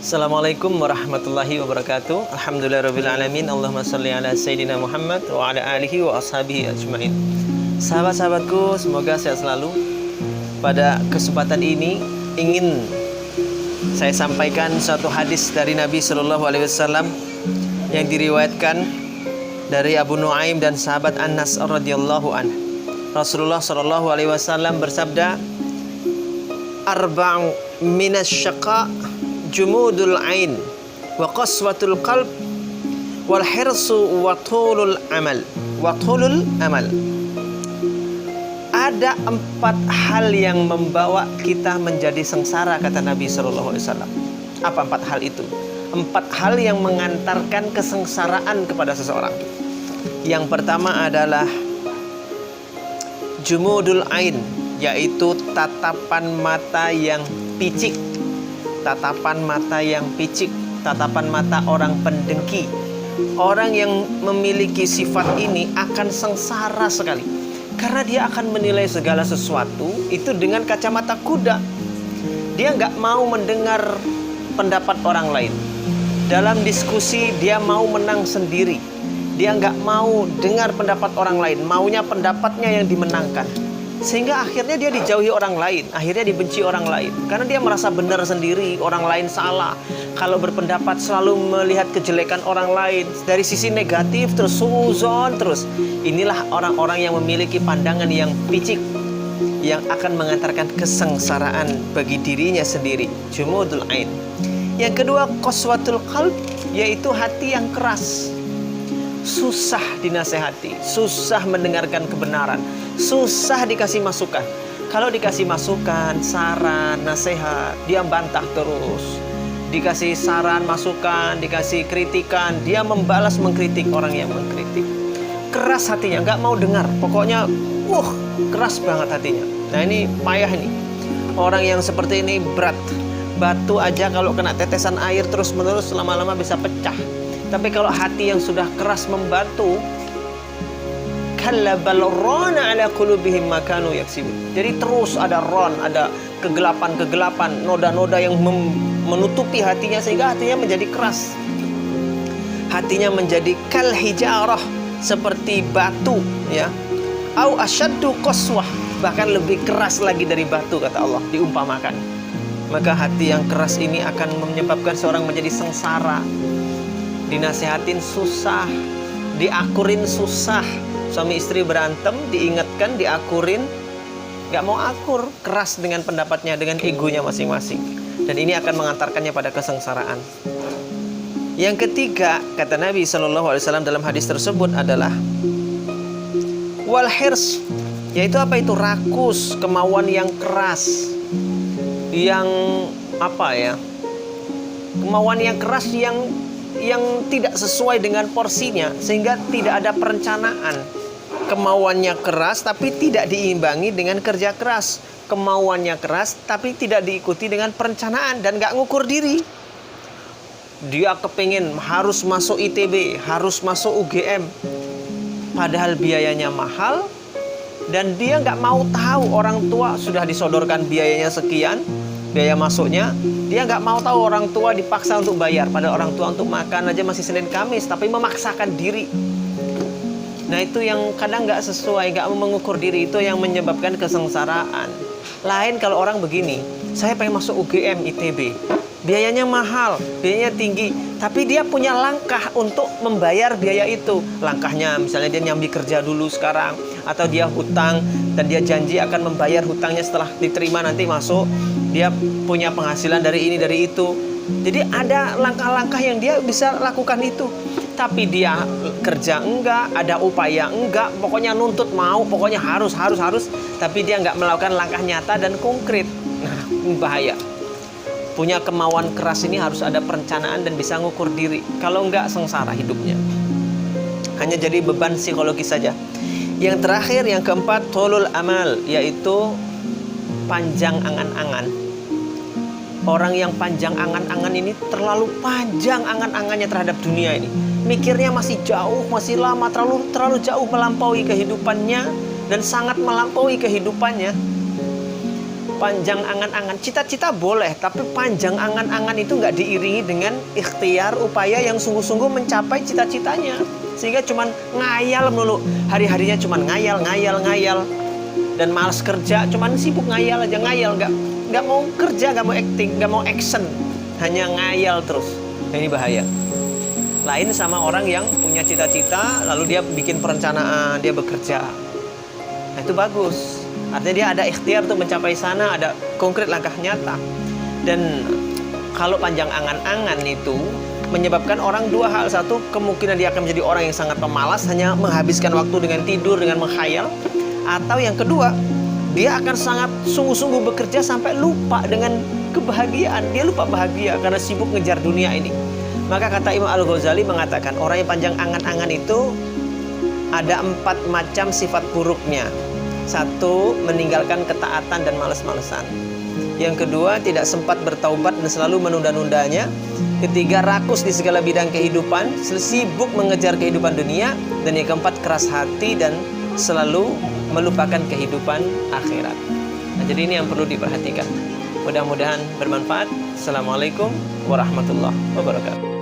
Assalamualaikum warahmatullahi wabarakatuh. Alhamdulillahirrabbilalamin. Allahumma salli ala Sayyidina Muhammad wa ala alihi wa ashabihi ajma'in. Sahabat-sahabatku, semoga sehat selalu. Pada kesempatan ini ingin saya sampaikan suatu hadis dari Nabi Shallallahu Alaihi Wasallam yang diriwayatkan dari Abu Nuaim dan sahabat Anas radhiyallahu anhu. Rasulullah Shallallahu Alaihi Wasallam bersabda, "Arba'u minasyaqa jumudul ain wa qaswatul qalb wal hirsu wa tulul amal." Ada 4 hal yang membawa kita menjadi sengsara, kata Nabi Shallallahu Alaihi Wasallam. Apa 4 hal itu? 4 hal yang mengantarkan kesengsaraan kepada seseorang. Yang pertama adalah jumudul ain, yaitu tatapan mata yang picik. Tatapan mata yang picik, tatapan mata orang pendengki. Orang yang memiliki sifat ini akan sengsara sekali, karena dia akan menilai segala sesuatu itu dengan kacamata kuda. Dia nggak mau mendengar pendapat orang lain. Dalam diskusi dia mau menang sendiri. Dia nggak mau dengar pendapat orang lain, maunya pendapatnya yang dimenangkan. Sehingga akhirnya dia dijauhi orang lain, akhirnya dibenci orang lain, karena dia merasa benar sendiri, orang lain salah. Kalau berpendapat selalu melihat kejelekan orang lain dari sisi negatif, terus suzon terus. Inilah orang-orang yang memiliki pandangan yang picik, yang akan mengantarkan kesengsaraan bagi dirinya sendiri. Jumudul ain. Yang kedua, qaswatul qalb, yaitu hati yang keras. Susah dinasehati, susah mendengarkan kebenaran, susah dikasih masukan. Kalau dikasih masukan, saran, nasihat, dia bantah terus. Dikasih saran, masukan, dikasih kritikan, dia membalas mengkritik orang yang mengkritik. Keras hatinya, nggak mau dengar. Pokoknya, keras banget hatinya. Nah, ini payah nih. Orang yang seperti ini berat. Batu aja kalau kena tetesan air terus-menerus lama-lama bisa pecah. Tapi kalau hati yang sudah keras membatu, kalla bal rana ala qulubihim ma kanu yaksibun. Jadi terus ada ron, ada kegelapan-kegelapan, noda-noda yang menutupi hatinya sehingga hatinya menjadi keras. Hatinya menjadi kal hijarah, seperti batu, ya. Au asyaddu qaswah, bahkan lebih keras lagi dari batu, kata Allah, diumpamakan. Maka hati yang keras ini akan menyebabkan seorang menjadi sengsara. Dinasehatin susah, diakurin susah. Suami istri berantem, diingatkan, diakurin, gak mau akur, keras dengan pendapatnya, dengan egonya masing-masing. Dan ini akan mengantarkannya pada kesengsaraan. Yang ketiga, kata Nabi SAW dalam hadis tersebut adalah wal hirs, yaitu apa itu? Rakus, kemauan yang keras, yang apa ya? Kemauan yang keras yang tidak sesuai dengan porsinya, sehingga tidak ada perencanaan. Kemauannya keras tapi tidak diimbangi dengan kerja keras. Kemauannya keras tapi tidak diikuti dengan perencanaan dan gak ngukur diri. Dia kepingin harus masuk ITB, harus masuk UGM, padahal biayanya mahal. Dan dia gak mau tahu orang tua sudah disodorkan biayanya sekian, biaya masuknya. Dia nggak mau tahu orang tua dipaksa untuk bayar, padahal orang tua untuk makan aja masih Senin Kamis, tapi memaksakan diri. Nah, itu yang kadang nggak sesuai, nggak mau mengukur diri, itu yang menyebabkan kesengsaraan. Lain kalau orang begini, saya pengen masuk UGM, ITB, biayanya mahal, biayanya tinggi, tapi dia punya langkah untuk membayar biaya itu. Langkahnya misalnya dia nyambi kerja dulu sekarang, atau dia hutang dan dia janji akan membayar hutangnya setelah diterima nanti masuk. Dia punya penghasilan dari ini, dari itu. Jadi ada langkah-langkah yang dia bisa lakukan itu. Tapi dia kerja enggak, ada upaya enggak, pokoknya nuntut mau, pokoknya harus. Tapi dia enggak melakukan langkah nyata dan konkret. Nah, bahaya. Punya kemauan keras ini harus ada perencanaan dan bisa ngukur diri. Kalau enggak, sengsara hidupnya. Hanya jadi beban psikologis saja. Yang terakhir, yang keempat, tulul amal, yaitu panjang angan-angan. Orang yang panjang angan-angan ini terlalu panjang angan-angannya terhadap dunia ini. Mikirnya masih jauh, masih lama, terlalu jauh melampaui kehidupannya dan sangat melampaui kehidupannya. Panjang angan-angan, cita-cita boleh, tapi panjang angan-angan itu nggak diiringi dengan ikhtiar, upaya yang sungguh-sungguh mencapai cita-citanya. Sehingga cuman ngayal melulu, hari-harinya cuman ngayal. Dan malas kerja, cuman sibuk ngayal aja, nggak mau kerja, nggak mau acting, nggak mau action, hanya ngayal terus. Nah, ini bahaya. Lain sama orang yang punya cita-cita, lalu dia bikin perencanaan, dia bekerja. Nah, itu bagus. Artinya dia ada ikhtiar untuk mencapai sana, ada konkret langkah nyata. Dan kalau panjang angan-angan itu menyebabkan orang dua hal. Satu, kemungkinan dia akan menjadi orang yang sangat pemalas, hanya menghabiskan waktu dengan tidur, dengan menghayal. Atau yang kedua, dia akan sangat sungguh-sungguh bekerja sampai lupa dengan kebahagiaan. Dia lupa bahagia karena sibuk ngejar dunia ini. Maka kata Imam Al-Ghazali mengatakan, orang yang panjang angan-angan itu ada 4 macam sifat buruknya. 1, meninggalkan ketaatan dan malas-malesan. Yang kedua, tidak sempat bertaubat dan selalu menunda-nundanya. Ketiga, rakus di segala bidang kehidupan, sibuk mengejar kehidupan dunia. Dan yang keempat, keras hati dan selalu melupakan kehidupan akhirat. Nah, jadi ini yang perlu diperhatikan. Mudah-mudahan bermanfaat. Assalamualaikum warahmatullahi wabarakatuh.